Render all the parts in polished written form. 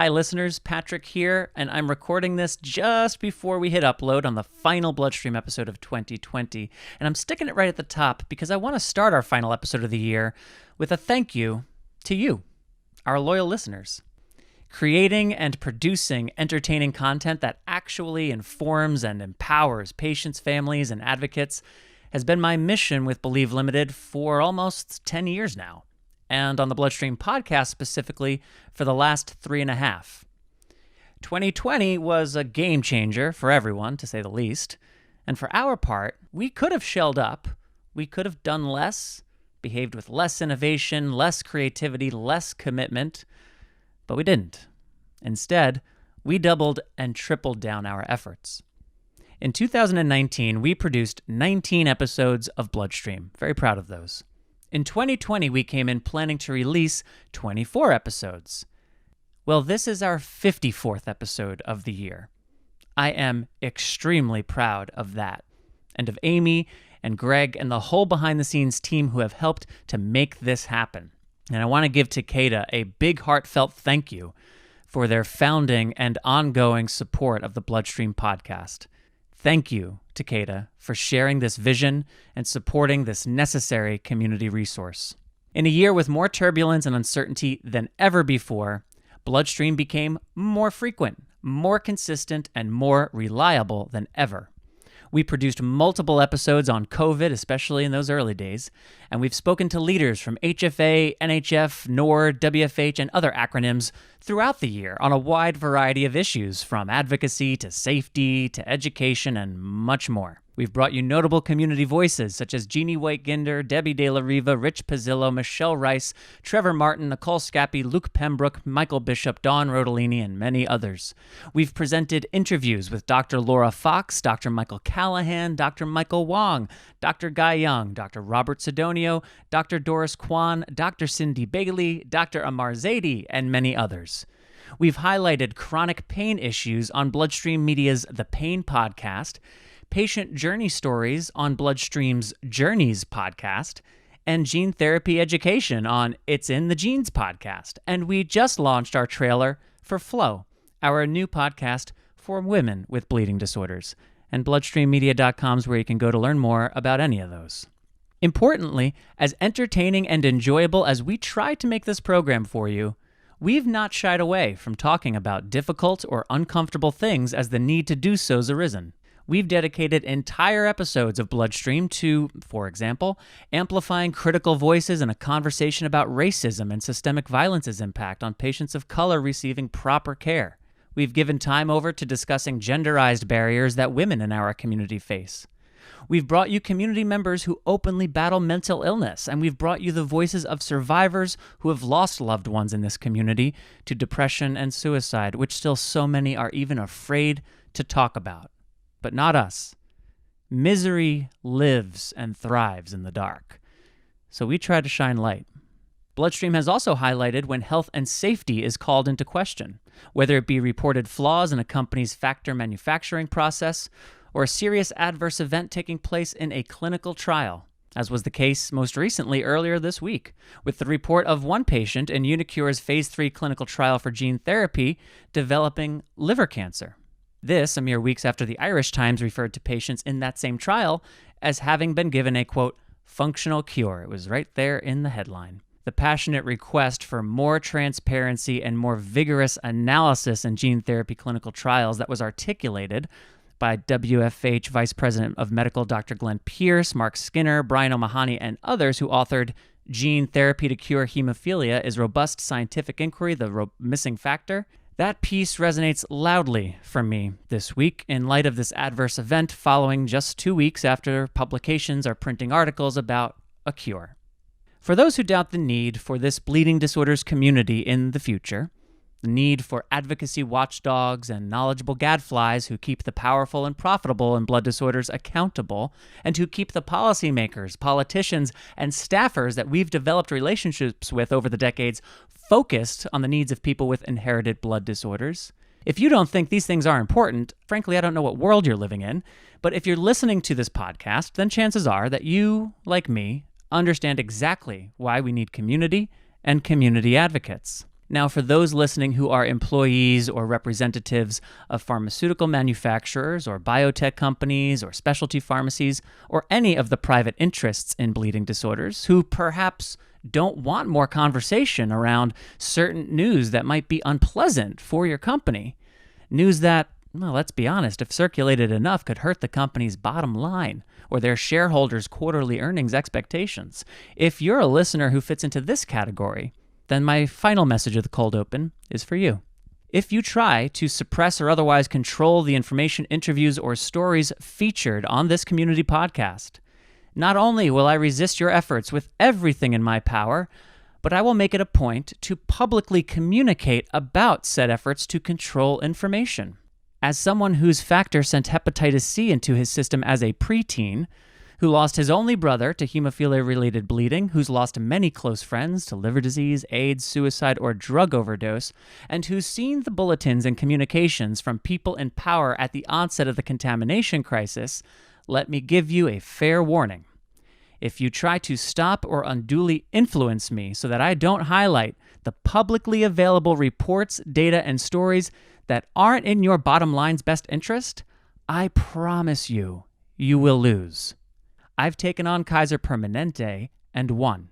Hi listeners, Patrick here, and I'm recording this just before we hit upload on the final BloodStream episode of 2020, and I'm sticking it right at the top because I want to start our final episode of the year with a thank you to you, our loyal listeners. Creating and producing entertaining content that actually informs and empowers patients, families, and advocates has been my mission with Believe Limited for almost 10 years now, and on the BloodStream podcast specifically for the last 3.5. 2020 was a game changer for everyone, to say the least, and for our part, we could have shelled up, we could have done less, behaved with less innovation, less creativity, less commitment, but we didn't. Instead, we doubled and tripled down our efforts. In 2019, we produced 19 episodes of BloodStream. Very proud of those. In 2020, we came in planning to release 24 episodes. Well, this is our 54th episode of the year. I am extremely proud of that, and of Amy and Greg and the whole behind-the-scenes team who have helped to make this happen. And I want to give Takeda a big heartfelt thank you for their founding and ongoing support of the BloodStream podcast. Thank you, Takeda, for sharing this vision and supporting this necessary community resource. In a year with more turbulence and uncertainty than ever before, BloodStream became more frequent, more consistent, and more reliable than ever. We produced multiple episodes on COVID, especially in those early days, and we've spoken to leaders from HFA, NHF, NORD, WFH, and other acronyms throughout the year on a wide variety of issues, from advocacy to safety to education and much more. We've brought you notable community voices such as Jeannie White-Ginder, Debbie De La Riva, Rich Pizzillo, Michelle Rice, Trevor Martin, Nicole Scappi, Luke Pembroke, Michael Bishop, Dawn Rodolini, and many others. We've presented interviews with Dr. Laura Fox, Dr. Michael Callahan, Dr. Michael Wong, Dr. Guy Young, Dr. Robert Sidonio, Dr. Doris Kwan, Dr. Cindy Bailey, Dr. Amar Zaidi, and many others. We've highlighted chronic pain issues on BloodStream Media's The Pain Podcast, patient journey stories on BloodStream's Journeys podcast, and gene therapy education on It's in the Genes podcast. And we just launched our trailer for Flow, our new podcast for women with bleeding disorders. And BloodStreamMedia.com is where you can go to learn more about any of those. Importantly, as entertaining and enjoyable as we try to make this program for you, we've not shied away from talking about difficult or uncomfortable things as the need to do so's arisen. We've dedicated entire episodes of BloodStream to, for example, amplifying critical voices in a conversation about racism and systemic violence's impact on patients of color receiving proper care. We've given time over to discussing genderized barriers that women in our community face. We've brought you community members who openly battle mental illness, and we've brought you the voices of survivors who have lost loved ones in this community to depression and suicide, which still so many are even afraid to talk about. But not us. Misery lives and thrives in the dark. So we try to shine light. BloodStream has also highlighted when health and safety is called into question, whether it be reported flaws in a company's factor manufacturing process or a serious adverse event taking place in a clinical trial, as was the case most recently earlier this week, with the report of one patient in Unicure's Phase 3 clinical trial for gene therapy developing liver cancer. This, a mere weeks after the Irish Times referred to patients in that same trial as having been given a, quote, functional cure. It was right there in the headline. The passionate request for more transparency and more vigorous analysis in gene therapy clinical trials that was articulated by WFH Vice President of Medical Dr. Glenn Pierce, Mark Skinner, Brian O'Mahony, and others who authored Gene Therapy to Cure Hemophilia is Robust Scientific Inquiry, the Missing Factor. That piece resonates loudly for me this week in light of this adverse event following just 2 weeks after publications are printing articles about a cure. For those who doubt the need for this bleeding disorders community in the future, the need for advocacy watchdogs and knowledgeable gadflies who keep the powerful and profitable in blood disorders accountable, and who keep the policymakers, politicians, and staffers that we've developed relationships with over the decades focused on the needs of people with inherited blood disorders. If you don't think these things are important, frankly, I don't know what world you're living in, but if you're listening to this podcast, then chances are that you, like me, understand exactly why we need community and community advocates. Now, for those listening who are employees or representatives of pharmaceutical manufacturers or biotech companies or specialty pharmacies or any of the private interests in bleeding disorders who perhaps don't want more conversation around certain news that might be unpleasant for your company, news that, well, let's be honest, if circulated enough, could hurt the company's bottom line or their shareholders' quarterly earnings expectations. If you're a listener who fits into this category, then my final message of the cold open is for you. If you try to suppress or otherwise control the information, interviews, or stories featured on this community podcast, not only will I resist your efforts with everything in my power, but I will make it a point to publicly communicate about said efforts to control information. As someone whose factor sent hepatitis C into his system as a preteen, who lost his only brother to hemophilia-related bleeding, who's lost many close friends to liver disease, AIDS, suicide, or drug overdose, and who's seen the bulletins and communications from people in power at the onset of the contamination crisis, let me give you a fair warning. If you try to stop or unduly influence me so that I don't highlight the publicly available reports, data, and stories that aren't in your bottom line's best interest, I promise you, you will lose. I've taken on Kaiser Permanente and won.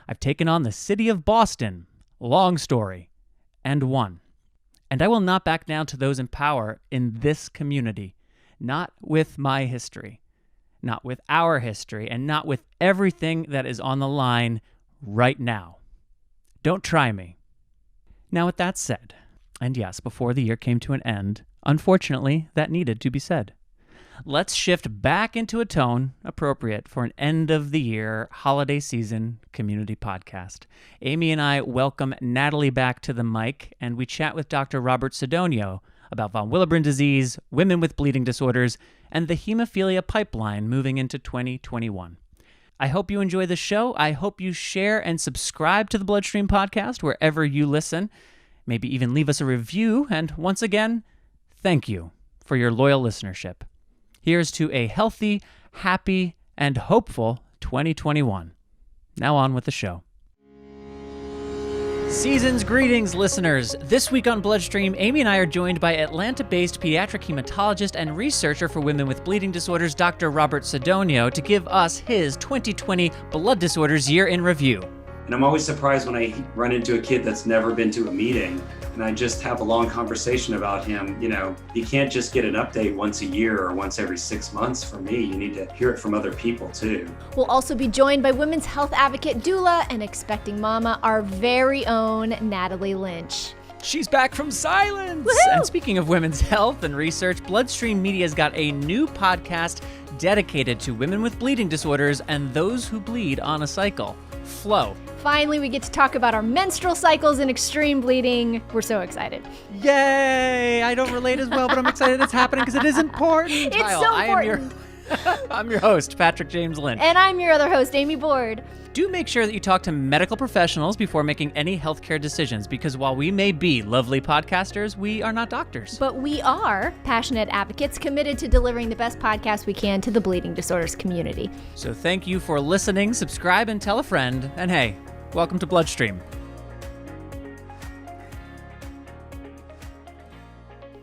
I've taken on the city of Boston, long story, and won. And I will not back down to those in power in this community, not with my history, not with our history, and not with everything that is on the line right now. Don't try me. Now, with that said, and yes, before the year came to an end, unfortunately, that needed to be said. Let's shift back into a tone appropriate for an end-of-the-year, holiday season community podcast. Amy and I welcome Natalie back to the mic, and we chat with Dr. Robert Sidonio about von Willebrand disease, women with bleeding disorders, and the hemophilia pipeline moving into 2021. I hope you enjoy the show. I hope you share and subscribe to the BloodStream podcast wherever you listen. Maybe even leave us a review. And once again, thank you for your loyal listenership. Here's to a healthy, happy, and hopeful 2021. Now on with the show. Season's greetings, listeners. This week on BloodStream, Amy and I are joined by Atlanta-based pediatric hematologist and researcher for women with bleeding disorders, Dr. Robert Sidonio, to give us his 2020 blood disorders year in review. And I'm always surprised when I run into a kid that's never been to a meeting and I just have a long conversation about him. You know, you can't just get an update once a year or once every 6 months from me. You need to hear it from other people too. We'll also be joined by women's health advocate, doula, and expecting mama, our very own Natalie Lynch. She's back from silence! Woo-hoo! And speaking of women's health and research, BloodStream Media's got a new podcast dedicated to women with bleeding disorders and those who bleed on a cycle. Flow. Finally, we get to talk about our menstrual cycles and extreme bleeding. We're so excited. Yay! I don't relate as well, but I'm excited it's happening because it is important. It's so important. I'm your host, Patrick James Lynch. And I'm your other host, Amy Board. Do make sure that you talk to medical professionals before making any healthcare decisions, because while we may be lovely podcasters, we are not doctors. But we are passionate advocates committed to delivering the best podcast we can to the bleeding disorders community. So thank you for listening, subscribe, and tell a friend. And hey, welcome to BloodStream.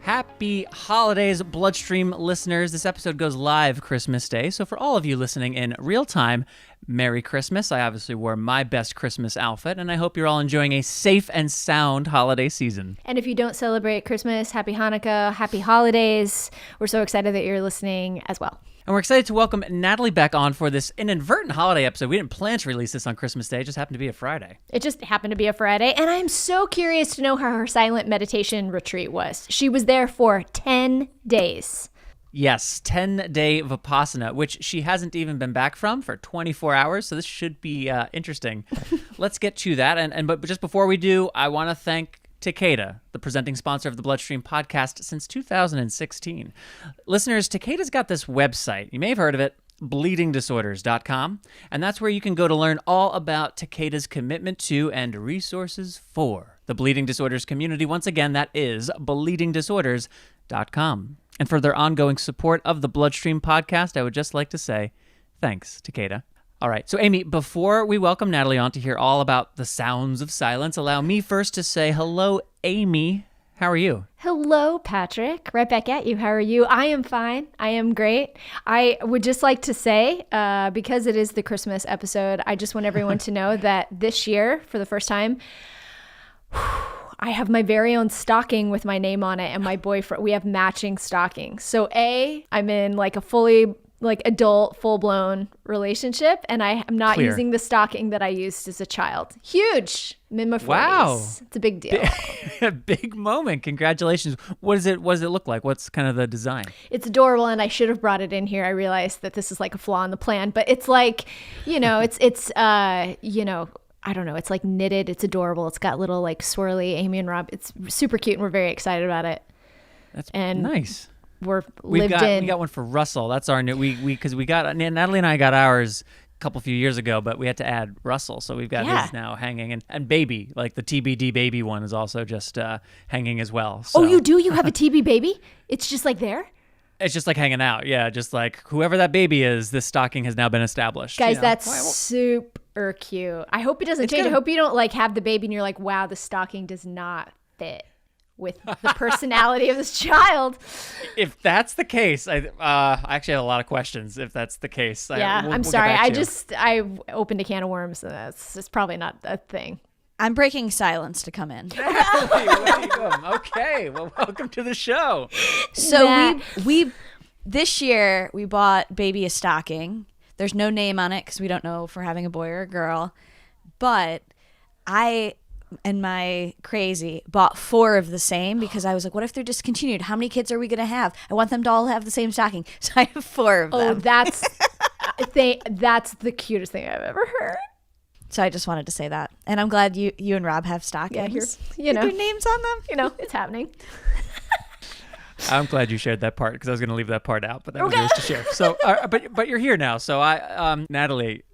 Happy holidays, BloodStream listeners. This episode goes live Christmas Day, so for all of you listening in real time, Merry Christmas. I obviously wore my best Christmas outfit, and I hope you're all enjoying a safe and sound holiday season. And if you don't celebrate Christmas, happy Hanukkah, happy holidays. We're so excited that you're listening as well. And we're excited to welcome Natalie back on for this inadvertent holiday episode. We didn't plan to release this on Christmas Day. It just happened to be a Friday. It just happened to be a Friday. And I'm so curious to know how her silent meditation retreat was. She was there for 10 days. Yes, 10-day Vipassana, which she hasn't even been back from for 24 hours. So this should be interesting. Let's get to that. But just before we do, I want to thank Takeda, the presenting sponsor of the BloodStream podcast since 2016. Listeners, Takeda's got this website. You may have heard of it, bleedingdisorders.com. And that's where you can go to learn all about Takeda's commitment to and resources for the bleeding disorders community. Once again, that is bleedingdisorders.com. And for their ongoing support of the BloodStream podcast, I would just like to say thanks, Takeda. All right. So, Amy, before we welcome Natalie on to hear all about the sounds of silence, allow me first to say hello, Amy. How are you? Hello, Patrick. Right back at you. How are you? I am fine. I am great. I would just like to say, because it is the Christmas episode, I just want everyone to know that this year, for the first time, I have my very own stocking with my name on it and my boyfriend. We have matching stockings. So I'm in like a fully adult, full-blown relationship, and I am not using the stocking that I used as a child. Huge. I'm in my 40s. Wow. It's a big deal. Big moment. Congratulations. What does it look like? What's kind of the design? It's adorable, and I should have brought it in here. I realized that this is like a flaw in the plan, but it's like, it's I don't know. It's like knitted. It's adorable. It's got little like swirly Amy and Rob. It's super cute, and we're very excited about it. That's nice. We got one for Russell. That's our new because we got Natalie and I got ours a few years ago, but we had to add Russell, so we've got his now hanging, and baby, like the TBD baby one is also just hanging as well. So. Oh, you do? You have a TB baby? It's just like there? It's just like hanging out, yeah. Just like whoever that baby is, this stocking has now been established. Guys, that's super cute. I hope it doesn't change. I hope you don't like have the baby and you're like, wow, the stocking does not fit with the personality of this child. If that's the case, I actually have a lot of questions. If that's the case, I'm sorry. I opened a can of worms, and it's probably not a thing. I'm breaking silence to come in. Okay, well, welcome to the show. So we this year we bought baby a stocking. There's no name on it because we don't know if we're having a boy or a girl, but I and my crazy bought 4 of the same because I was like, what if they're discontinued? How many kids are we going to have? I want them to all have the same stocking. So I have 4 of them. Oh, that's the cutest thing I've ever heard. So I just wanted to say that. And I'm glad you and Rob have stockings. Yeah, with your names on them. It's happening. I'm glad you shared that part because I was going to leave that part out, but that was yours to share. So, but you're here now. So Natalie,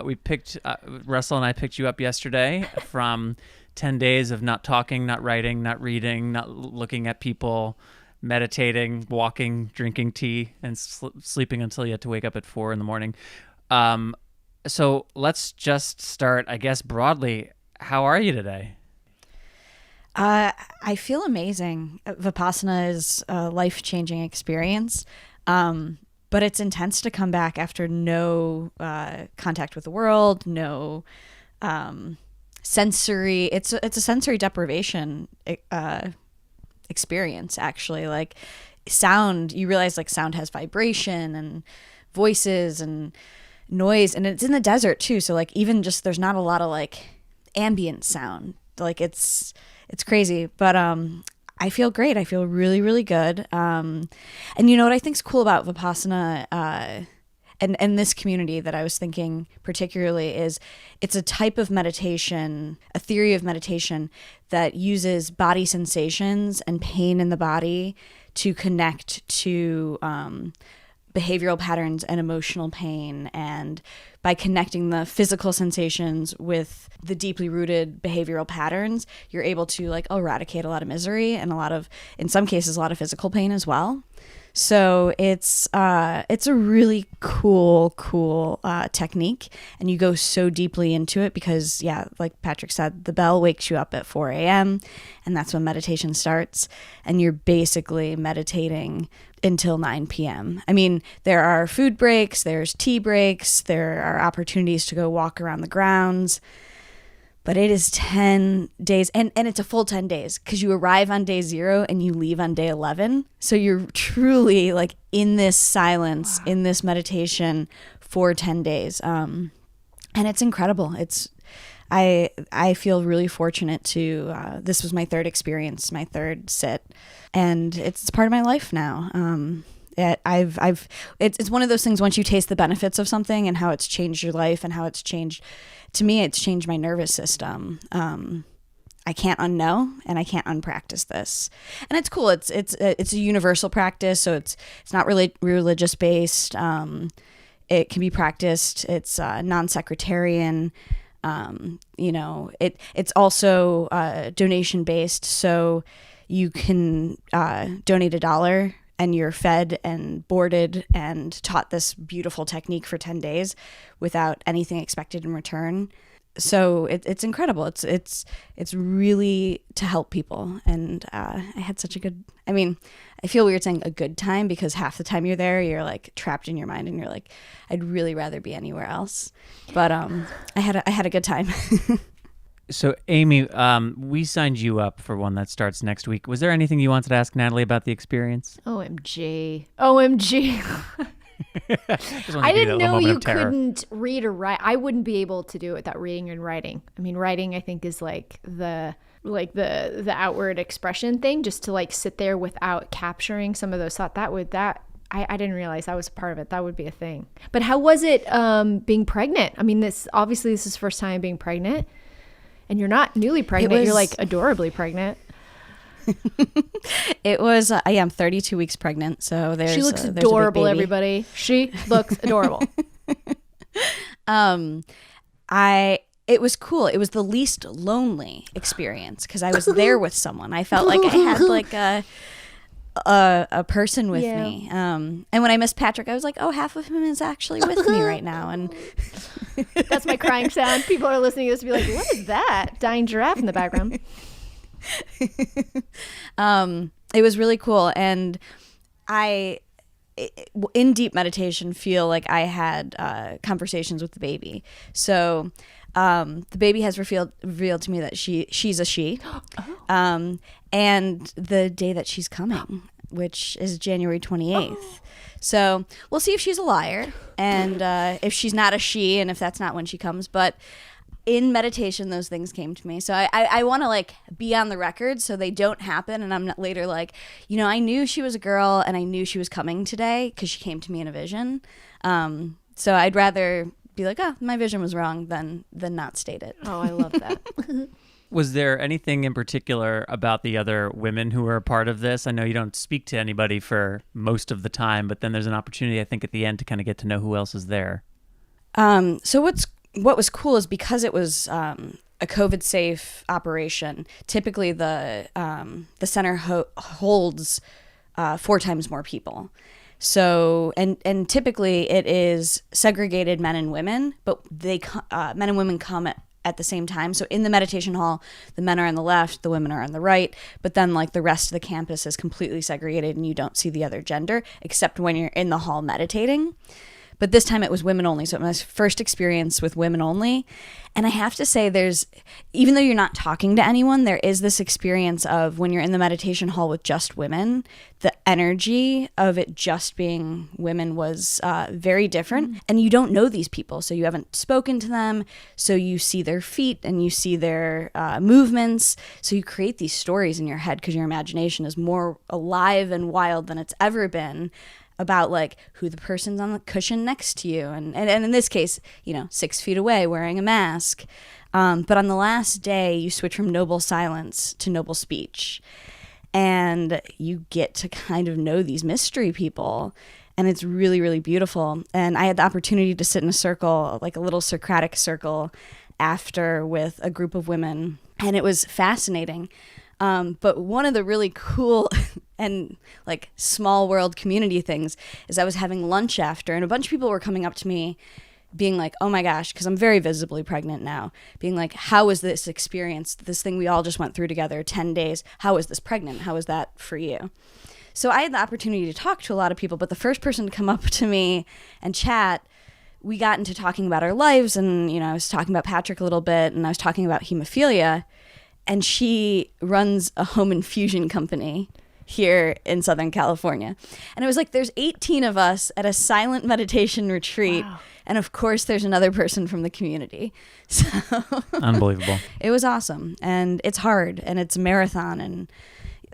we picked Russell and I picked you up yesterday from 10 days of not talking, not writing, not reading, not looking at people, meditating, walking, drinking tea, and sleeping until you had to wake up at 4 a.m. So let's just start, I guess, broadly. How are you today? I feel amazing. Vipassana is a life-changing experience. But it's intense to come back after no contact with the world, no sensory. It's a sensory deprivation experience, actually. Like sound, you realize like sound has vibration and voices and noise, and it's in the desert too. So like even just there's not a lot of like ambient sound. Like it's crazy, but I feel great. I feel really, really good. And you know what I think is cool about Vipassana and this community that I was thinking particularly is it's a type of meditation, a theory of meditation that uses body sensations and pain in the body to connect to behavioral patterns and emotional pain. And by connecting the physical sensations with the deeply rooted behavioral patterns, you're able to like eradicate a lot of misery and in some cases, a lot of physical pain as well. So it's a really cool technique, and you go so deeply into it because, yeah, like Patrick said, the bell wakes you up at 4 a.m. and that's when meditation starts, and you're basically meditating until 9 p.m. I mean, there are food breaks, there's tea breaks, there are opportunities to go walk around the grounds. But it is 10 days, and it's a full 10 days because you arrive on day 0 and you leave on day 11. So you're truly like in this silence, in this meditation for 10 days. And it's incredible. I feel really fortunate to, this was my 3rd experience, my 3rd sit, and it's part of my life now. It's one of those things, once you taste the benefits of something and how it's changed your life and how it's changed, to me, it's changed my nervous system. I can't unknow and I can't unpractice this. And it's cool. It's a universal practice. So it's not really religious based. It can be practiced. It's non-sectarian. It's also donation based. So you can donate $1 and you're fed and boarded and taught this beautiful technique for 10 days without anything expected in return. So it's incredible. It's really to help people. And I had such a good, I mean, I feel weird saying a good time because half the time you're there, you're like trapped in your mind and you're like, I'd really rather be anywhere else. But I had a good time. So Amy, we signed you up for one that starts next week. Was there anything you wanted to ask Natalie about the experience? OMG. Just wanted I to give didn't a know moment you of terror. couldn't read or write. I wouldn't be able to do it without reading and writing. I mean, writing I think is like the outward expression thing, just to like sit there without capturing some of those thoughts. I didn't realize that was a part of it. That would be a thing. But how was it being pregnant? I mean, this is first time being pregnant, and you're not newly pregnant. You're like adorably pregnant. It was, I'm 32 weeks pregnant, so She looks there's adorable, a big baby. everybody. She looks adorable. It was cool. It was the least lonely experience because I was there with someone. I felt like I had like a person with me. And when I missed Patrick, I was like, oh, half of him is actually with me right now. And That's my crying sound. People are listening to this and be like, what is that? Dying giraffe in the background. It was really cool. And in deep meditation, feel like I had conversations with the baby. So the baby has revealed to me that she's a she. And the day that she's coming, which is January 28th. So we'll see if she's a liar and if she's not a she and if that's not when she comes. But in meditation, those things came to me. So I want to like be on the record so they don't happen. And I'm not later like, I knew she was a girl and I knew she was coming today because she came to me in a vision. So I'd rather be like, oh, my vision was wrong than not state it. Oh, I love that. Was there anything in particular about the other women who were a part of this? I know you don't speak to anybody for most of the time, but then there's an opportunity, I think, at the end to kind of get to know who else is there. So what was cool is because it was a COVID safe operation, typically the center holds 4 times more people. So, and typically it is segregated men and women, but men and women come at the same time. So in the meditation hall, the men are on the left, the women are on the right, but then like the rest of the campus is completely segregated and you don't see the other gender except when you're in the hall meditating. But this time it was women only. So it was my first experience with women only. And I have to say even though you're not talking to anyone, there is this experience of when you're in the meditation hall with just women, the energy of it just being women was very different. And you don't know these people. So you haven't spoken to them. So you see their feet and you see their movements. So you create these stories in your head because your imagination is more alive and wild than it's ever been, about like who the person's on the cushion next to you. And in this case, 6 feet away wearing a mask. But on the last day, you switch from noble silence to noble speech. And you get to kind of know these mystery people. And it's really, really beautiful. And I had the opportunity to sit in a circle, like a little Socratic circle after with a group of women. And it was fascinating. But one of the really cool and like small world community things is I was having lunch after and a bunch of people were coming up to me being like, oh my gosh, because I'm very visibly pregnant now, being like, how was this experience, this thing we all just went through together, 10 days, how is this pregnant? How is that for you? So I had the opportunity to talk to a lot of people, but the first person to come up to me and chat, we got into talking about our lives and, I was talking about Patrick a little bit and I was talking about hemophilia. And she runs a home infusion company here in Southern California. And it was like, there's 18 of us at a silent meditation retreat. Wow. And of course, there's another person from the community. So Unbelievable. It was awesome. And it's hard and it's a marathon. And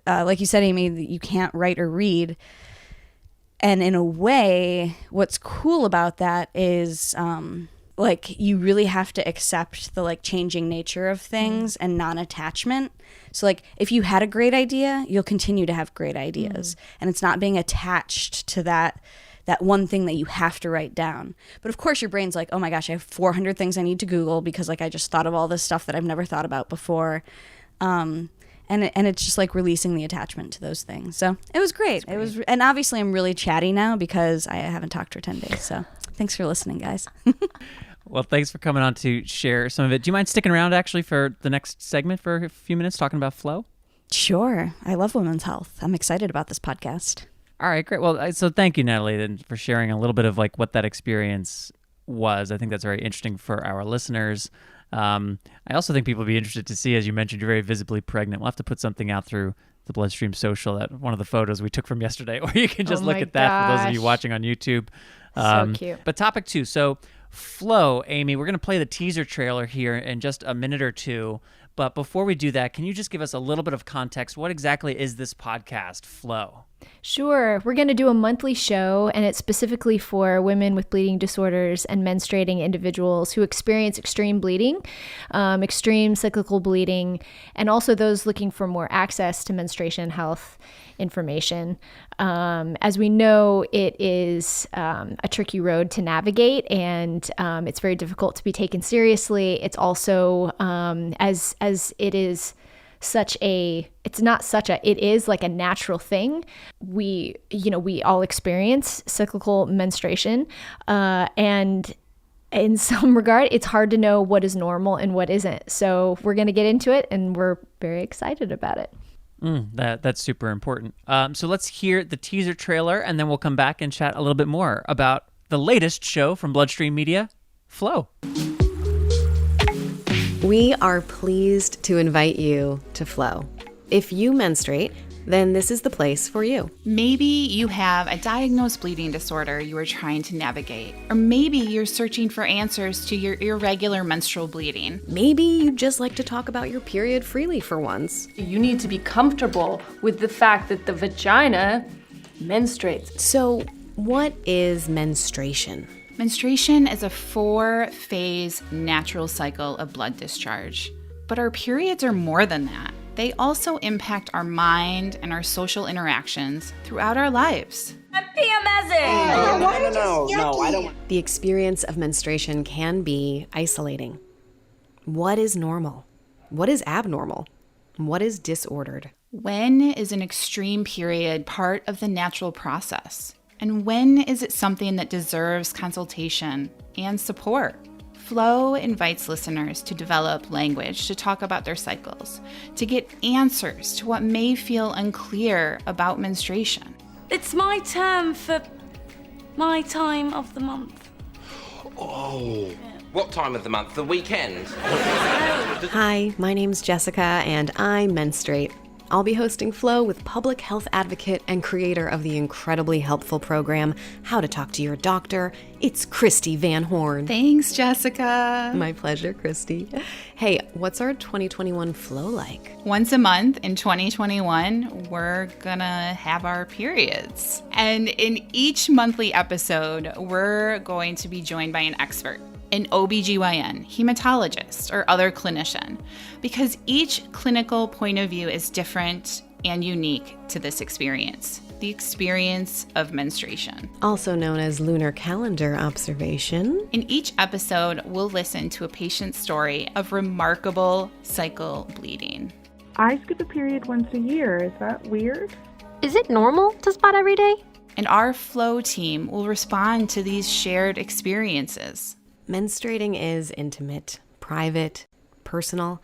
like you said, Amy, you can't write or read. And in a way, what's cool about that is like you really have to accept the like changing nature of things and non-attachment. So like if you had a great idea, you'll continue to have great ideas. And it's not being attached to that one thing that you have to write down. But of course your brain's like, oh my gosh, I have 400 things I need to Google because like I just thought of all this stuff that I've never thought about before. And And it's just like releasing the attachment to those things. So it was great. It was, and obviously I'm really chatty now because I haven't talked for 10 days. So thanks for listening, guys. Well, thanks for coming on to share some of it. Do you mind sticking around actually for the next segment for a few minutes talking about flow? Sure. I love women's health. I'm excited about this podcast. All right, great. Well, so thank you, Natalie, then, for sharing a little bit of like what that experience was. I think that's very interesting for our listeners. I also think people would be interested to see, as you mentioned, you're very visibly pregnant. We'll have to put something out through the BloodStream social, that one of the photos we took from yesterday, or you can just look at that for those of you watching on YouTube. So cute. But topic 2. So flow, Amy, we're going to play the teaser trailer here in just a minute or two. But before we do that, can you just give us a little bit of context? What exactly is this podcast, Flow? Sure. We're going to do a monthly show, and it's specifically for women with bleeding disorders and menstruating individuals who experience extreme bleeding, extreme cyclical bleeding, and also those looking for more access to menstruation health information. As we know, it is a tricky road to navigate, and it's very difficult to be taken seriously. It's also, as it is it is like a natural thing. We all experience cyclical menstruation, and in some regard, it's hard to know what is normal and what isn't. So we're going to get into it, and we're very excited about it. That's super important. So let's hear the teaser trailer, and then we'll come back and chat a little bit more about the latest show from BloodStream Media, Flow. We are pleased to invite you to Flow. If you menstruate, then this is the place for you. Maybe you have a diagnosed bleeding disorder you are trying to navigate, or maybe you're searching for answers to your irregular menstrual bleeding. Maybe you just like to talk about your period freely for once. You need to be comfortable with the fact that the vagina menstruates. So, what is menstruation? Menstruation is a 4-phase natural cycle of blood discharge. But our periods are more than that. They also impact our mind and our social interactions throughout our lives. I'm PMSing! No, I don't. The experience of menstruation can be isolating. What is normal? What is abnormal? What is disordered? When is an extreme period part of the natural process? And when is it something that deserves consultation and support? Flow invites listeners to develop language to talk about their cycles, to get answers to what may feel unclear about menstruation. It's my turn for my time of the month. Oh, what time of the month? The weekend? Hi, my name's Jessica, and I menstruate. I'll be hosting Flow with public health advocate and creator of the incredibly helpful program, How to Talk to Your Doctor. It's Christy Van Horn. Thanks, Jessica. My pleasure, Christy. Hey, what's our 2021 Flow like? Once a month in 2021, we're gonna have our periods. And in each monthly episode, we're going to be joined by an expert. An OBGYN, hematologist, or other clinician, because each clinical point of view is different and unique to this experience, the experience of menstruation. Also known as lunar calendar observation. In each episode, we'll listen to a patient's story of remarkable cycle bleeding. I skip a period once a year. Is that weird? Is it normal to spot every day? And our Flow team will respond to these shared experiences. Menstruating is intimate, private, personal.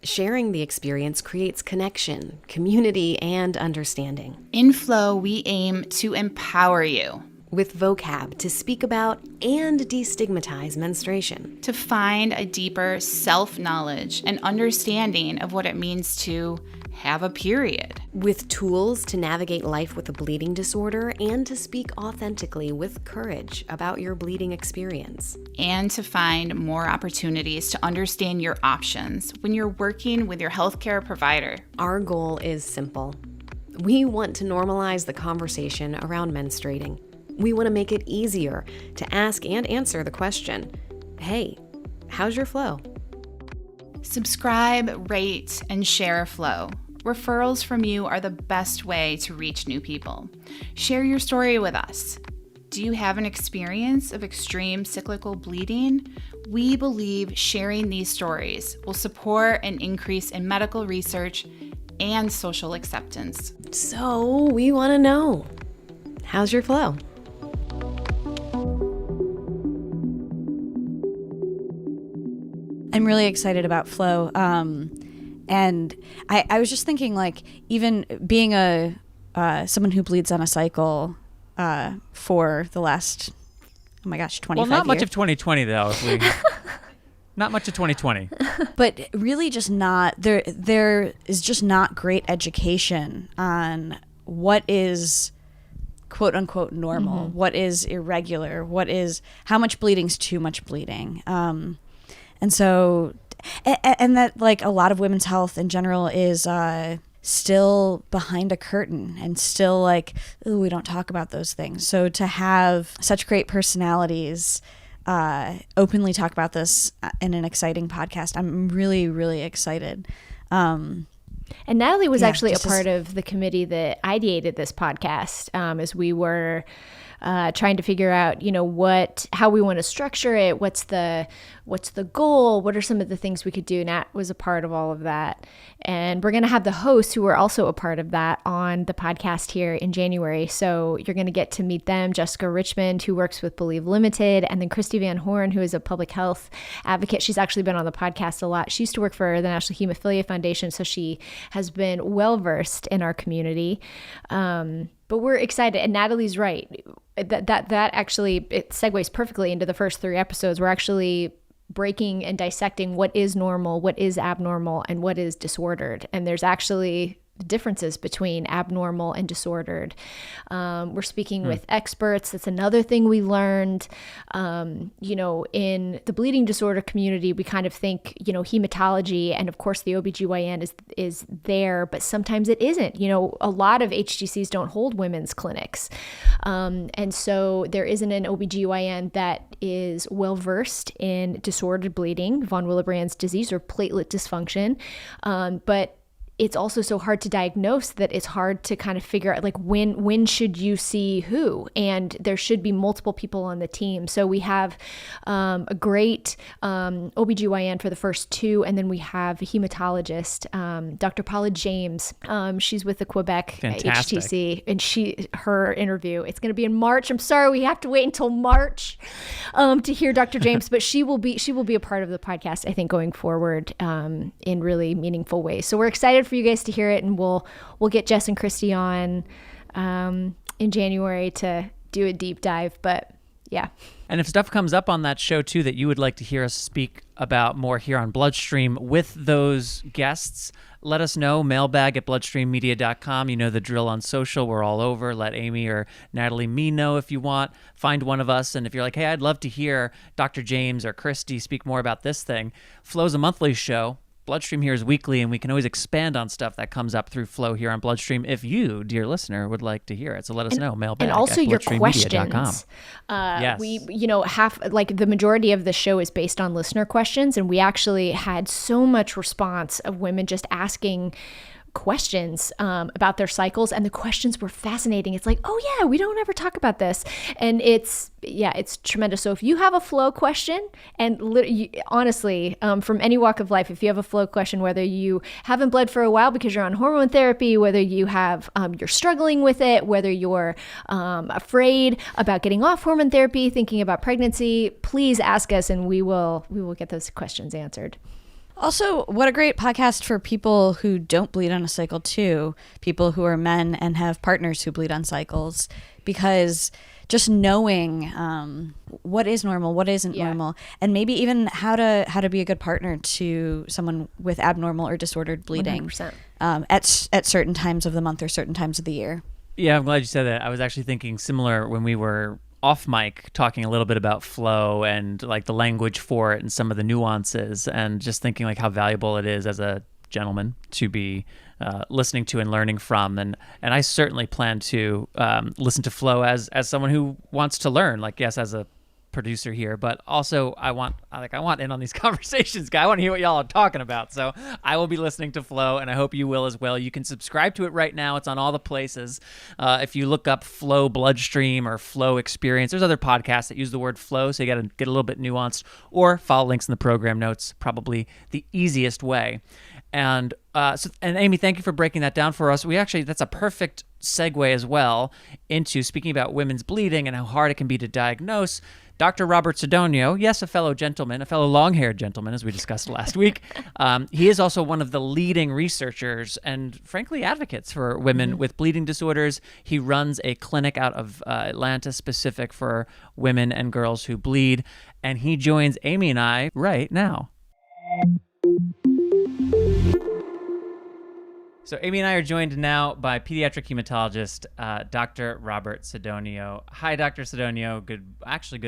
Sharing the experience creates connection, community, and understanding. In Flow, we aim to empower you with vocab to speak about and destigmatize menstruation, to find a deeper self-knowledge and understanding of what it means to have a period, with tools to navigate life with a bleeding disorder and to speak authentically with courage about your bleeding experience, and to find more opportunities to understand your options when you're working with your healthcare provider. Our goal is simple. We want to normalize the conversation around menstruating. We want to make it easier to ask and answer the question, hey, how's your flow? Subscribe, rate, and share Flow. Referrals from you are the best way to reach new people. Share your story with us. Do you have an experience of extreme cyclical bleeding? We believe sharing these stories will support an increase in medical research and social acceptance. So we want to know, how's your flow? I'm really excited about flow. And I was just thinking, like, even being someone who bleeds on a cycle for the last, 25 Well, not much years. of 2020, though. Not much of 2020. But really just not, there is just not great education on what is quote unquote normal, what is irregular, how much bleeding's too much bleeding. And so, and that, like, a lot of women's health in general is still behind a curtain and still like, ooh, we don't talk about those things. So to have such great personalities openly talk about this in an exciting podcast, I'm really, really excited. And Natalie was actually a part of the committee that ideated this podcast as we were trying to figure out, how we want to structure it. What's the goal? What are some of the things we could do? Nat was a part of all of that. And we're going to have the hosts who are also a part of that on the podcast here in January. So you're going to get to meet them. Jessica Richmond, who works with Believe Limited, and then Christy Van Horn, who is a public health advocate. She's actually been on the podcast a lot. She used to work for the National Hemophilia Foundation, so she has been well-versed in our community. But we're excited, and Natalie's right. That actually, it segues perfectly into the first 3 episodes. We're actually breaking and dissecting what is normal, what is abnormal, and what is disordered. And there's actually differences between abnormal and disordered. We're speaking with experts. That's another thing we learned. In the bleeding disorder community, we kind of think, hematology, and of course the OBGYN is there, but sometimes it isn't. A lot of HTCs don't hold women's clinics. And so there isn't an OBGYN that is well-versed in disordered bleeding, von Willebrand's disease or platelet dysfunction. But it's also so hard to diagnose that it's hard to kind of figure out, like, when should you see who, and there should be multiple people on the team. So we have a great OBGYN for the first 2, and then we have a hematologist, Dr. Paula James. She's with the Quebec Fantastic. HTC, and her interview, it's going to be in March. I'm sorry, we have to wait until March to hear Dr. James, but she will be a part of the podcast, I think, going forward in really meaningful ways. So we're excited for you guys to hear it, and we'll get Jess and Christy on in January to do a deep dive. But yeah. And if stuff comes up on that show too that you would like to hear us speak about more here on BloodStream with those guests, let us know. Mailbag at bloodstreammedia.com. You know the drill on social. We're all over. Let Amy or Natalie know if you want. Find one of us. And if you're like, hey, I'd love to hear Dr. James or Christy speak more about this thing. Flow's a monthly show. BloodStream here is weekly, and we can always expand on stuff that comes up through Flow here on BloodStream if you, dear listener, would like to hear it. So let us know. Mailbag and also at your bloodstreammedia.com. questions. Yes. We, the majority of the show is based on listener questions, and we actually had so much response of women just asking questions about their cycles, and the questions were fascinating. It's like, oh yeah, we don't ever talk about this, and it's tremendous. So if you have a flow question, and honestly, from any walk of life, if you have a flow question, whether you haven't bled for a while because you're on hormone therapy, whether you have you're struggling with it, whether you're afraid about getting off hormone therapy, thinking about pregnancy, please ask us, and we will get those questions answered. Also, what a great podcast for people who don't bleed on a cycle too, people who are men and have partners who bleed on cycles, because just knowing what is normal, what isn't normal, and maybe even how to be a good partner to someone with abnormal or disordered bleeding 100%. At certain times of the month or certain times of the year. Yeah, I'm glad you said that. I was actually thinking similar when we were off mic talking a little bit about flow and like the language for it and some of the nuances, and just thinking like how valuable it is as a gentleman to be listening to and learning from. And I certainly plan to listen to Flow as someone who wants to learn, like, yes, as a producer here, but also I want in on these conversations, guy. I want to hear what y'all are talking about. So I will be listening to Flow, and I hope you will as well. You can subscribe to it right now. It's on all the places. If you look up Flow BloodStream or Flow Experience, there's other podcasts that use the word flow, so you got to get a little bit nuanced, or follow links in the program notes, probably the easiest way. And and Amy, thank you for breaking that down for us. That's a perfect segue as well into speaking about women's bleeding and how hard it can be to diagnose. Dr. Robert Sidonio, yes, a fellow long-haired gentleman, as we discussed last week. He is also one of the leading researchers and, frankly, advocates for women with bleeding disorders. He runs a clinic out of Atlanta specific for women and girls who bleed, and he joins Amy and I right now. So Amy and I are joined now by pediatric hematologist, Dr. Robert Sidonio. Hi, Dr. Sidonio. Good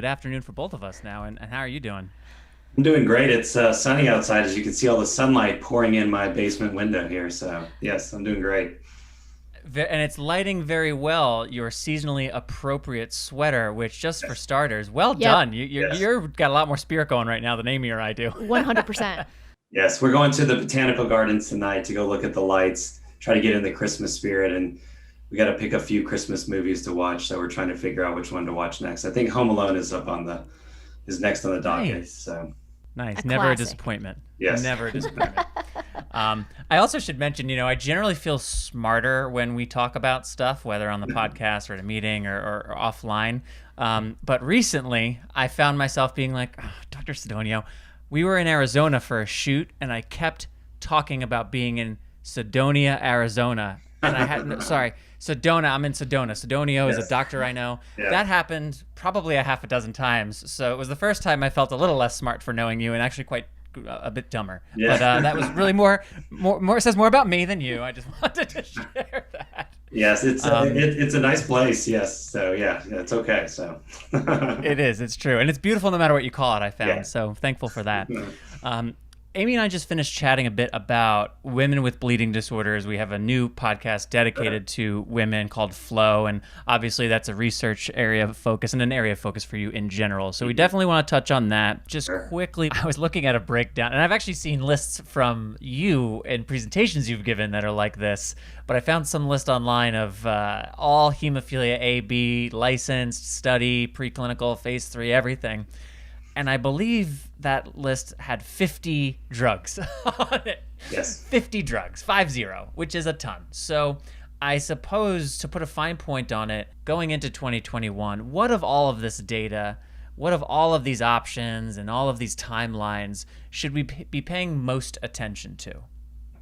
afternoon for both of us now. And how are you doing? I'm doing great. It's sunny outside. As you can see all the sunlight pouring in my basement window here. So yes, I'm doing great. And it's lighting very well your seasonally appropriate sweater, which just for starters, well done. You've got a lot more spirit going right now than Amy or I do. 100%. Yes, we're going to the botanical gardens tonight to go look at the lights, try to get in the Christmas spirit, and we got to pick a few Christmas movies to watch. So we're trying to figure out which one to watch next. I think Home Alone is next on the docket. Nice. So nice, never a disappointment. Yes, never a disappointment. I also should mention, I generally feel smarter when we talk about stuff, whether on the podcast or at a meeting or offline. But recently, I found myself being like, Dr. Sidonio. We were in Arizona for a shoot, and I kept talking about being in Sidonia, Arizona. And Sedona. I'm in Sedona. Sidonio is a doctor I know. Yeah. That happened probably a half a dozen times. So it was the first time I felt a little less smart for knowing you, and actually quite a bit dumber. Yeah. But that was really more says more about me than you. I just wanted to share that. Yes, it's a nice place. Yes, so yeah, it's okay. So it is. It's true, and it's beautiful no matter what you call it. I found so thankful for that. Amy and I just finished chatting a bit about women with bleeding disorders. We have a new podcast dedicated to women called Flow, and obviously that's a research area of focus and an area of focus for you in general. So we definitely want to touch on that. Just quickly, I was looking at a breakdown, and I've actually seen lists from you and presentations you've given that are like this, but I found some list online of all hemophilia A, B, licensed, study, preclinical, phase 3, everything. And I believe that list had 50 drugs on it. Yes. 50 drugs, 50, which is a ton. So I suppose to put a fine point on it, going into 2021, what of all of this data, what of all of these options and all of these timelines should we be paying most attention to?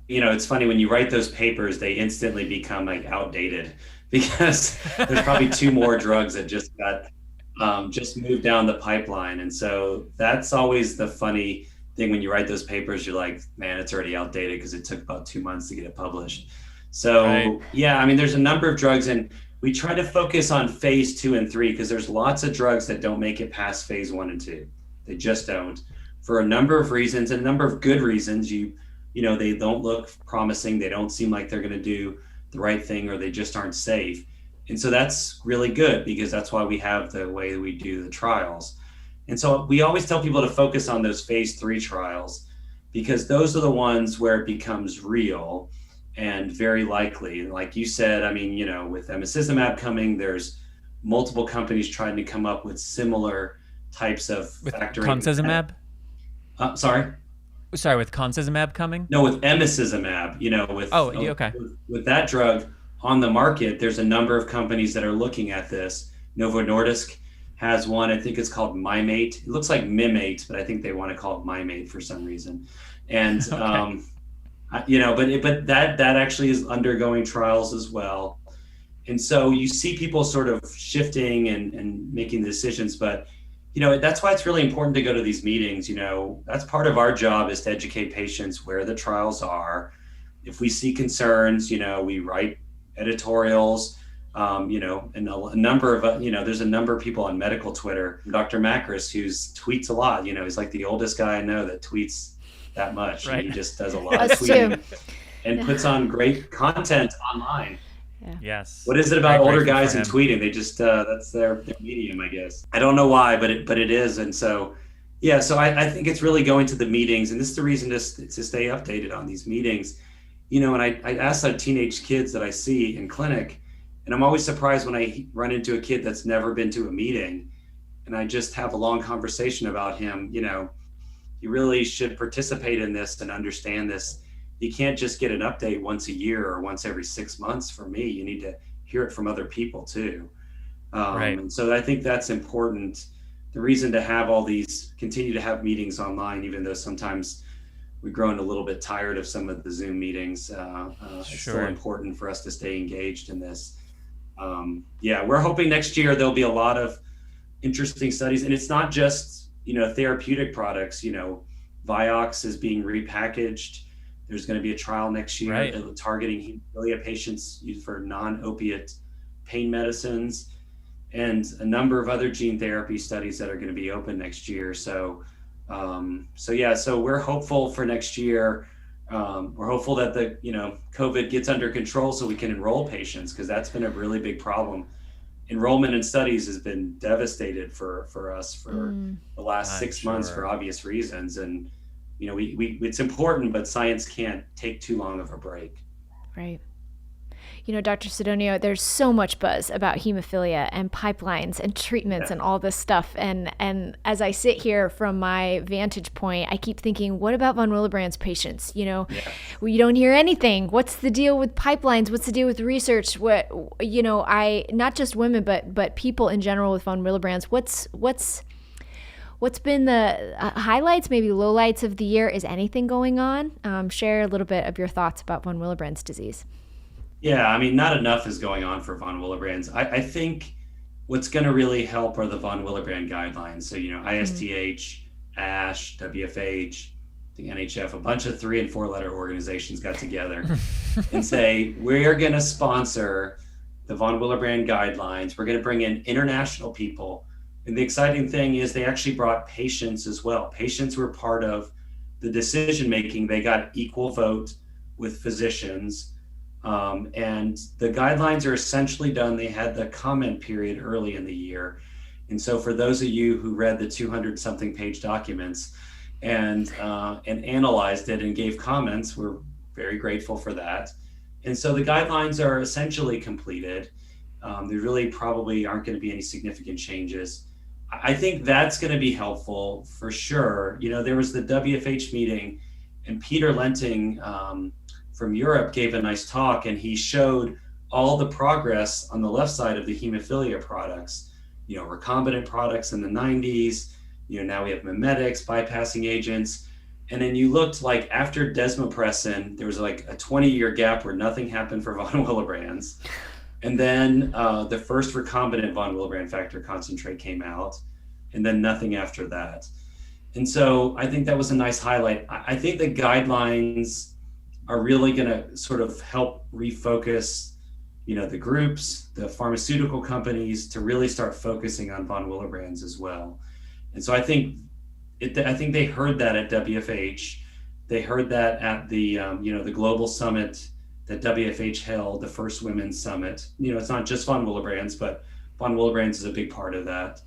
It's funny when you write those papers, they instantly become like outdated because there's probably 2 more drugs that just moved down the pipeline. And so that's always the funny thing when you write those papers, you're like, man, it's already outdated because it took about 2 months to get it published. So there's a number of drugs, and we try to focus on phase 2 and 3 because there's lots of drugs that don't make it past phase 1 and 2. They just don't, for a number of reasons, and a number of good reasons. They don't look promising. They don't seem like they're going to do the right thing, or they just aren't safe. And so that's really good because that's why we have the way we do the trials. And so we always tell people to focus on those phase 3 trials because those are the ones where it becomes real and very likely. And like you said, with emicizumab coming, there's multiple companies trying to come up with similar types of factor. Concizumab? Sorry, with concizumab coming? No, with emicizumab, with that drug on the market, there's a number of companies that are looking at this. Novo Nordisk has one. I think it's called Mimate. It looks like Mimate, but I think they want to call it Mimate for some reason. And but that actually is undergoing trials as well. And so you see people sort of shifting and making decisions, but that's why it's really important to go to these meetings. That's part of our job, is to educate patients where the trials are. If we see concerns, we write editorials, and a number of, there's a number of people on medical Twitter. Dr. Macris, who tweets a lot, he's like the oldest guy I know that tweets that much. Right. He just does a lot of tweeting and puts on great content online. Yeah. Yes. What is it about older guys and tweeting? They just, that's their medium, I guess. I don't know why, but it is. And so, so I think it's really going to the meetings, and this is the reason to stay updated on these meetings. And I ask the teenage kids that I see in clinic, and I'm always surprised when I run into a kid that's never been to a meeting, and I just have a long conversation about him. You really should participate in this and understand this. you can't just get an update once a year or once every 6 months from me. You need to hear it from other people too. Right. And so I think that's important. The reason to have all these, continue to have meetings online, even though sometimes we've grown a little bit tired of some of the Zoom meetings, it's still important for us to stay engaged in this. We're hoping next year there'll be a lot of interesting studies, and it's not just, therapeutic products. Vioxx is being repackaged. There's going to be a trial next year targeting hemophilia patients used for non-opiate pain medicines, and a number of other gene therapy studies that are going to be open next year. So we're hopeful for next year. We're hopeful that the COVID gets under control so we can enroll patients, because that's been a really big problem. Enrollment in studies has been devastated for us for the last 6 months for obvious reasons. And it's important, but science can't take too long of a break. Right. Dr. Sidonio, there's so much buzz about hemophilia and pipelines and treatments and all this stuff. And as I sit here from my vantage point, I keep thinking, what about von Willebrand's patients? We don't hear anything. What's the deal with pipelines? What's the deal with research? Not just women, but people in general with von Willebrand's. What's been the highlights, maybe lowlights of the year? Is anything going on? Share a little bit of your thoughts about von Willebrand's disease. Yeah, not enough is going on for von Willebrand's. I think what's going to really help are the von Willebrand guidelines. So, ISTH, ASH, WFH, the NHF, a bunch of 3 and 4 letter organizations got together and say, we're going to sponsor the von Willebrand guidelines. We're going to bring in international people. And the exciting thing is they actually brought patients as well. Patients were part of the decision making. They got equal vote with physicians. And the guidelines are essentially done. They had the comment period early in the year. And so for those of you who read the 200 something page documents and analyzed it and gave comments, we're very grateful for that. And so the guidelines are essentially completed. There really probably aren't going to be any significant changes. I think that's going to be helpful for sure. There was the WFH meeting, and Peter Lenting, from Europe, gave a nice talk, and he showed all the progress on the left side of the hemophilia products, recombinant products in the 90s, now we have mimetics, bypassing agents. And then you looked like after desmopressin, there was like a 20-year gap where nothing happened for von Willebrand's. And then the first recombinant von Willebrand factor concentrate came out, and then nothing after that. And so I think that was a nice highlight. I think the guidelines are really going to sort of help refocus, the groups, the pharmaceutical companies, to really start focusing on von Willebrand's as well. And so I think they heard that at WFH. They heard that at the the global summit that WFH held, the first women's summit. It's not just von Willebrand's, but von Willebrand's is a big part of that.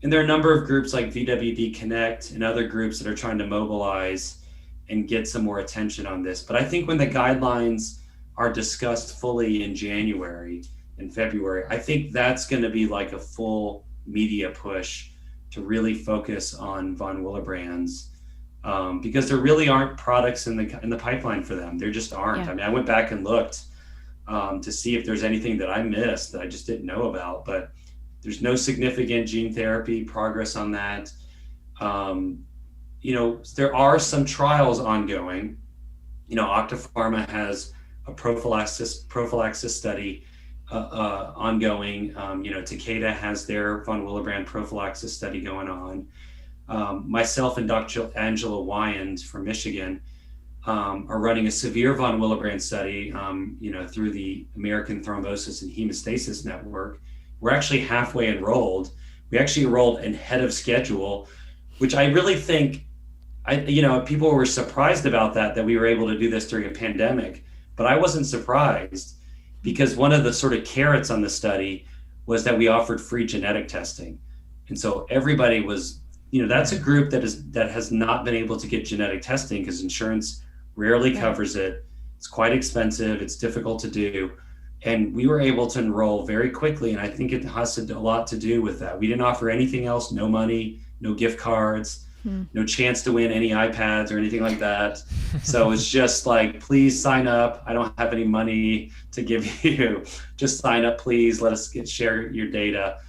And there are a number of groups like WWBD Connect and other groups that are trying to mobilize and get some more attention on this. But I think when the guidelines are discussed fully in January and February, I think that's going to be like a full media push to really focus on von Willebrand's, because there really aren't products in the pipeline for them. There just aren't. Yeah. I went back and looked to see if there's anything that I missed that I just didn't know about, but there's no significant gene therapy progress on that. There are some trials ongoing. Octapharma has a prophylaxis study ongoing. Takeda has their von Willebrand prophylaxis study going on. Myself and Dr. Angela Wyand from Michigan are running a severe von Willebrand study, through the American Thrombosis and Hemostasis Network. We're actually halfway enrolled. We actually enrolled ahead of schedule, which I really think, people were surprised about that we were able to do this during a pandemic, but I wasn't surprised, because one of the sort of carrots on the study was that we offered free genetic testing. And so everybody was, that's a group that has not been able to get genetic testing because insurance rarely covers it. It's quite expensive. It's difficult to do. And we were able to enroll very quickly. And I think it has a lot to do with that. We didn't offer anything else, no money, no gift cards. no chance to win any iPads or anything like that. So it's just like, please sign up. I don't have any money to give you. Just sign up, please. Let us share your data.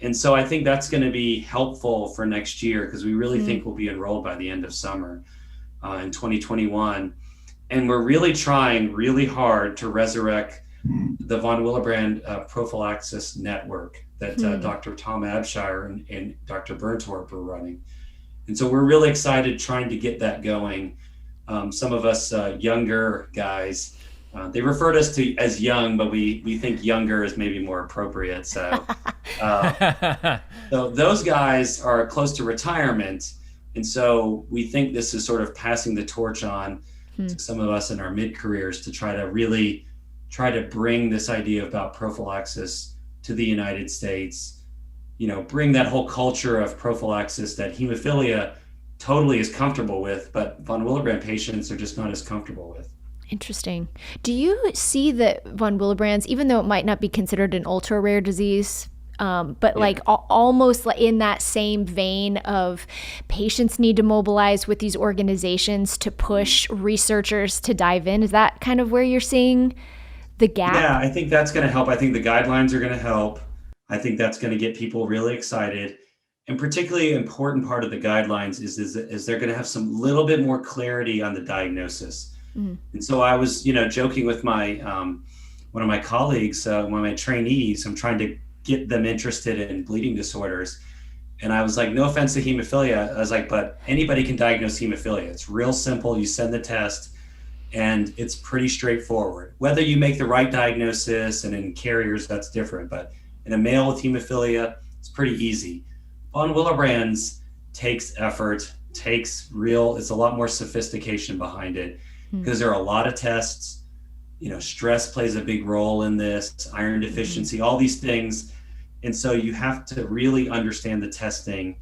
And so I think that's going to be helpful for next year, because we really think we'll be enrolled by the end of summer in 2021. And we're really trying really hard to resurrect the von Willebrand prophylaxis network that Dr. Tom Abshire and Dr. Berntorp are running. And so we're really excited trying to get that going. Some of us younger guys, they refer to us as young, but we think younger is maybe more appropriate. So, so those guys are close to retirement. And so we think this is sort of passing the torch on to some of us in our mid-careers to try to bring this idea about prophylaxis to the United States, bring that whole culture of prophylaxis that hemophilia totally is comfortable with, but von Willebrand patients are just not as comfortable with. Interesting. Do you see that von Willebrands, even though it might not be considered an ultra rare disease, but like almost in that same vein of patients need to mobilize with these organizations to push researchers to dive in? Is that kind of where you're seeing the gap? Yeah, I think that's going to help. I think the guidelines are going to help. I think that's going to get people really excited. And particularly important part of the guidelines is they're going to have some little bit more clarity on the diagnosis. And so I was, joking with my one of my colleagues, one of my trainees. I'm trying to get them interested in bleeding disorders. And I was like, no offense to hemophilia. I was like, but anybody can diagnose hemophilia. It's real simple. You send the test and it's pretty straightforward. Whether you make the right diagnosis, and in carriers, that's different. But in a male with hemophilia, it's pretty easy. Von Willebrand's takes effort, it's a lot more sophistication behind it, because there are a lot of tests. Stress plays a big role in this, iron deficiency, all these things. And so you have to really understand the testing.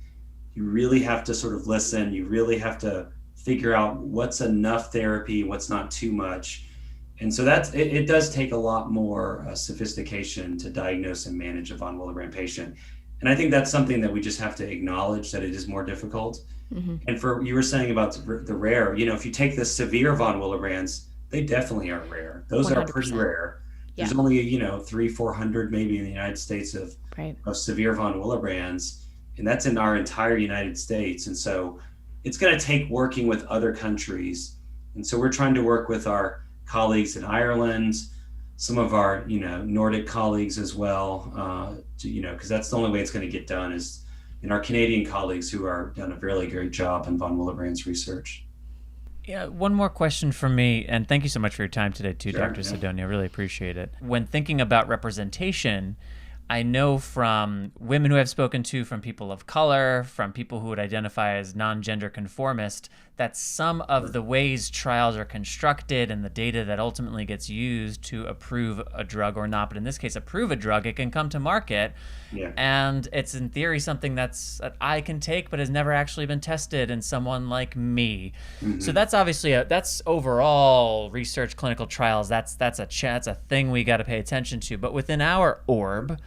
You really have to sort of listen. You really have to figure out what's enough therapy, what's not too much. And so it does take a lot more sophistication to diagnose and manage a von Willebrand patient. And I think that's something that we just have to acknowledge, that it is more difficult. And you were saying about the rare, if you take the severe von Willebrands, they definitely are rare. Those 100%. Are pretty rare. There's only, 300-400 maybe in the United States of severe von Willebrands. And that's in our entire United States. And so it's going to take working with other countries. And so we're trying to work with our colleagues in Ireland, some of our, Nordic colleagues as well, because that's the only way it's going to get done, is in our Canadian colleagues who are done a really great job in von Willebrand's research. Yeah, one more question from me, and thank you so much for your time today too, Dr. Sidonio. I really appreciate it. When thinking about representation, I know from women who I've spoken to, from people of color, from people who would identify as non-gender conformist, that some of the ways trials are constructed and the data that ultimately gets used to approve a drug or not, but in this case, approve a drug, it can come to market. And it's in theory something that I can take, but has never actually been tested in someone like me. So that's obviously that's overall research, clinical trials. That's a thing we got to pay attention to. But within our orb,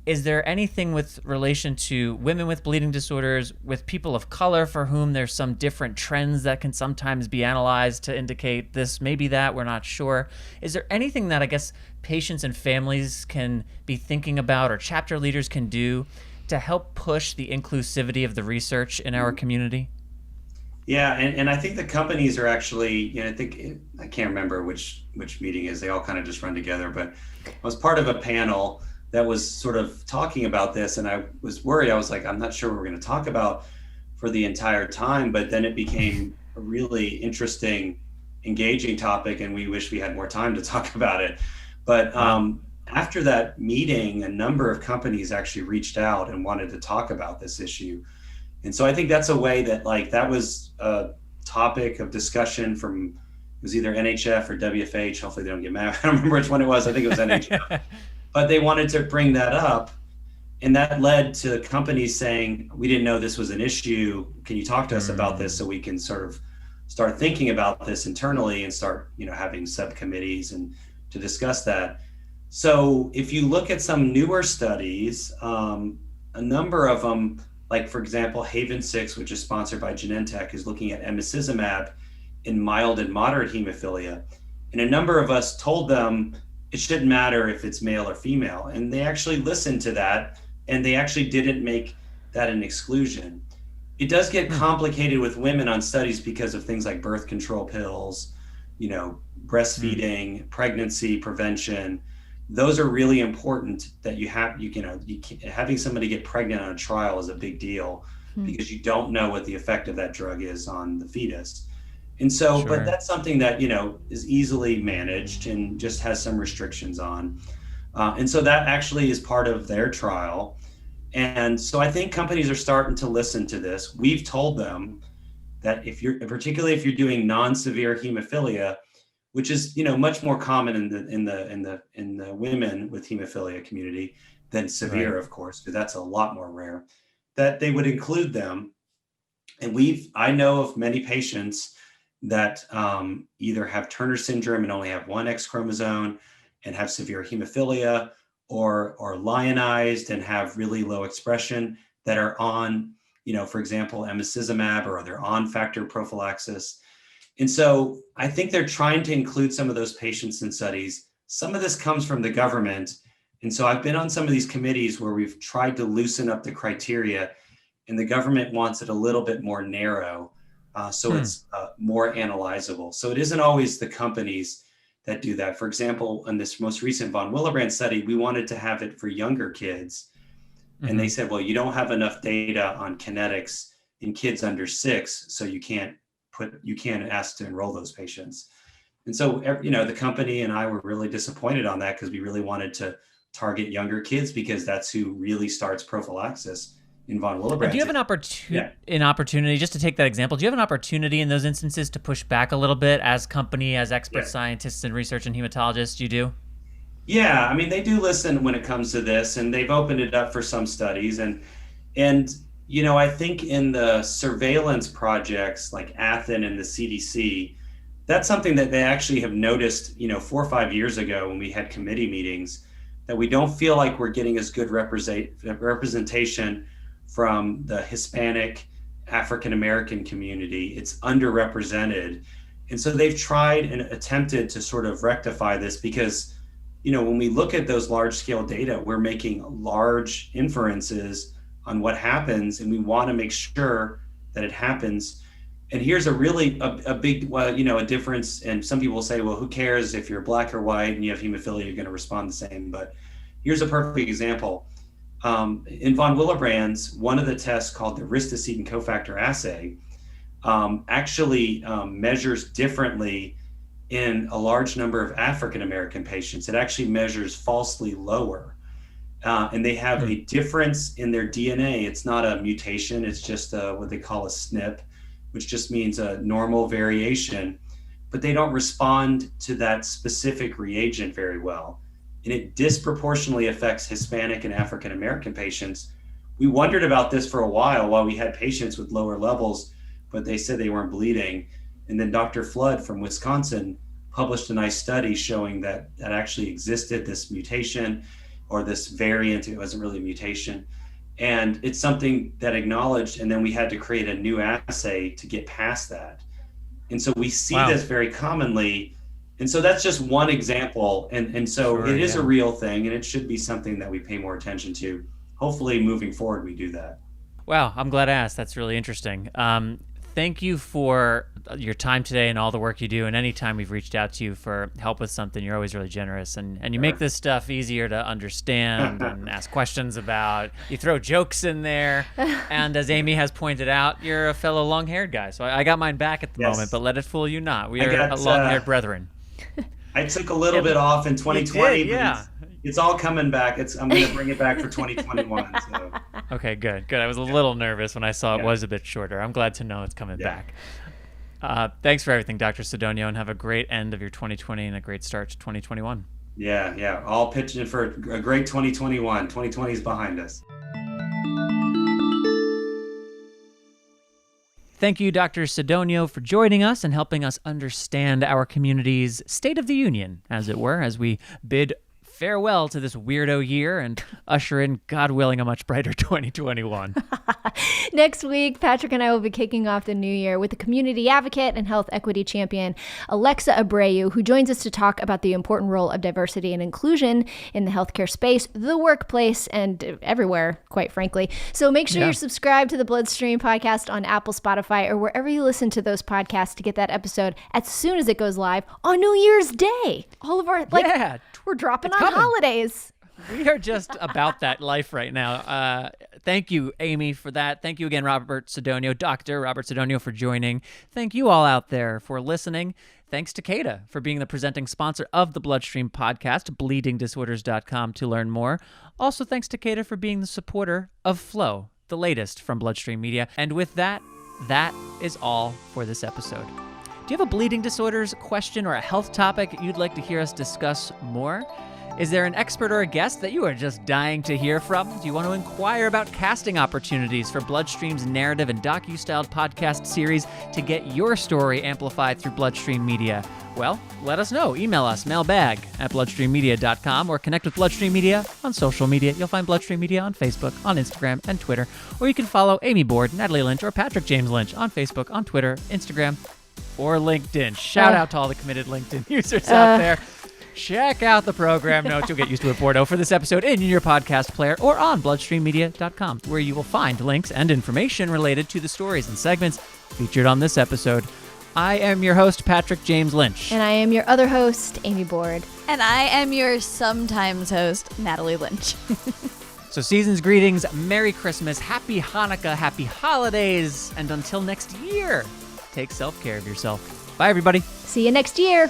is there anything with relation to women with bleeding disorders, with people of color for whom there's some different trends that can sometimes be analyzed to indicate this, maybe that, we're not sure? Is there anything that I guess patients and families can be thinking about, or chapter leaders can do to help push the inclusivity of the research in our community? Yeah, and I think the companies are actually, I can't remember which meeting is, they all kind of just run together, but I was part of a panel that was sort of talking about this, and I was worried. I was like, I'm not sure what we're going to talk about for the entire time, but then it became a really interesting, engaging topic, and we wish we had more time to talk about it. But after that meeting, a number of companies actually reached out and wanted to talk about this issue. And so I think that's a way that, that was a topic of discussion from, it was either NHF or WFH. Hopefully they don't get mad. I don't remember which one it was. I think it was NHF. But they wanted to bring that up, and that led to companies saying, we didn't know this was an issue. Can you talk to us about this so we can sort of start thinking about this internally and start, having subcommittees and to discuss that. So if you look at some newer studies, a number of them like for example, Haven 6, which is sponsored by Genentech, is looking at emicizumab in mild and moderate hemophilia. And a number of us told them it shouldn't matter if it's male or female. And they actually listened to that, and they actually didn't make that an exclusion. It does get complicated with women on studies because of things like birth control pills, breastfeeding, pregnancy prevention. Those are really important that having somebody get pregnant on a trial is a big deal because you don't know what the effect of that drug is on the fetus. And so, but that's something that, is easily managed and just has some restrictions on. And so that actually is part of their trial. And so I think companies are starting to listen to this. We've told them that particularly if you're doing non-severe hemophilia, which is, much more common in the women with hemophilia community than severe, of course, because that's a lot more rare, that they would include them. And I know of many patients that either have Turner syndrome and only have one X chromosome and have severe hemophilia, or lionized and have really low expression that are on, for example, emicizumab, or they're on factor prophylaxis. And so I think they're trying to include some of those patients in studies. Some of this comes from the government. And so I've been on some of these committees where we've tried to loosen up the criteria, and the government wants it a little bit more narrow. So it's more analyzable. So it isn't always the companies that do that. For example, in this most recent von Willebrand study, we wanted to have it for younger kids. And they said, well, you don't have enough data on kinetics in kids under 6, so you can't ask to enroll those patients. And so, the company and I were really disappointed on that because we really wanted to target younger kids because that's who really starts prophylaxis in von Willebrand. Do you have an opportunity, just to take that example, do you have an opportunity in those instances to push back a little bit as expert scientists and research and hematologists? You do? Yeah, I mean, they do listen when it comes to this, and they've opened it up for some studies. And I think in the surveillance projects like Athens and the CDC, that's something that they actually have noticed, 4 or 5 years ago when we had committee meetings, that we don't feel like we're getting as good representation from the Hispanic, African-American community. It's underrepresented. And so they've tried and attempted to sort of rectify this because, when we look at those large scale data, we're making large inferences on what happens, and we want to make sure that it happens. And here's a really a big, a difference. And some people will say, well, who cares if you're black or white and you have hemophilia, you're going to respond the same. But here's a perfect example. In von Willebrand's, one of the tests called the Aristocene Cofactor assay actually measures differently in a large number of African-American patients. It actually measures falsely lower. And they have a difference in their DNA. It's not a mutation, it's just what they call a SNP, which just means a normal variation, but they don't respond to that specific reagent very well. And it disproportionately affects Hispanic and African-American patients. We wondered about this for a while we had patients with lower levels, but they said they weren't bleeding. And then Dr. Flood from Wisconsin published a nice study showing that actually existed, this mutation or this variant. It wasn't really a mutation. And it's something that acknowledged, and then we had to create a new assay to get past that. And so we see this very commonly. And so that's just one example. And so it is a real thing, and it should be something that we pay more attention to. Hopefully moving forward, we do that. Wow, I'm glad I asked. That's really interesting. Thank you for your time today and all the work you do. And anytime we've reached out to you for help with something, you're always really generous. And you make this stuff easier to understand and ask questions about. You throw jokes in there. And as Amy has pointed out, you're a fellow long-haired guy. So I got mine back at the moment, but let it fool you not. We are long-haired brethren. I took a little bit off in 2020, but it's all coming back. I'm going to bring it back for 2021. So. Okay, good. I was a little nervous when I saw it was a bit shorter. I'm glad to know it's coming back. Thanks for everything, Dr. Sidonio, and have a great end of your 2020 and a great start to 2021. Yeah. All pitching for a great 2021. 2020 is behind us. Thank you, Dr. Sidonio, for joining us and helping us understand our community's state of the union, as it were, as we bid farewell to this weirdo year and usher in, God willing, a much brighter 2021. Next week, Patrick and I will be kicking off the new year with a community advocate and health equity champion, Alexa Abreu, who joins us to talk about the important role of diversity and inclusion in the healthcare space, the workplace, and everywhere, quite frankly. So make sure you're subscribed to the BloodStream podcast on Apple, Spotify, or wherever you listen to those podcasts to get that episode as soon as it goes live on New Year's Day. All of our, we're dropping on holidays. We are just about that life right now. Thank you, Amy, for that. Thank you again, Dr. Robert Sidonio, for joining. Thank you all out there for listening. Thanks to Kata for being the presenting sponsor of the BloodStream podcast, bleedingdisorders.com to learn more. Also, thanks to Kata for being the supporter of Flow, the latest from BloodStream Media. And with that, that is all for this episode. Do you have a bleeding disorders question or a health topic you'd like to hear us discuss more? Is there an expert or a guest that you are just dying to hear from? Do you want to inquire about casting opportunities for BloodStream's narrative and docu-styled podcast series to get your story amplified through BloodStream Media? Well, let us know. Email us, mailbag@bloodstreammedia.com, or connect with BloodStream Media on social media. You'll find BloodStream Media on Facebook, on Instagram, and Twitter. Or you can follow Amy Board, Natalie Lynch, or Patrick James Lynch on Facebook, on Twitter, Instagram, or LinkedIn. Shout out to all the committed LinkedIn users out there. Check out the program notes. You'll get used to it, Bordeaux, for this episode in your podcast player or on bloodstreammedia.com, where you will find links and information related to the stories and segments featured on this episode. I am your host, Patrick James Lynch. And I am your other host, Amy Board. And I am your sometimes host, Natalie Lynch. So season's greetings, Merry Christmas, Happy Hanukkah, Happy Holidays, and until next year, take self-care of yourself. Bye, everybody. See you next year.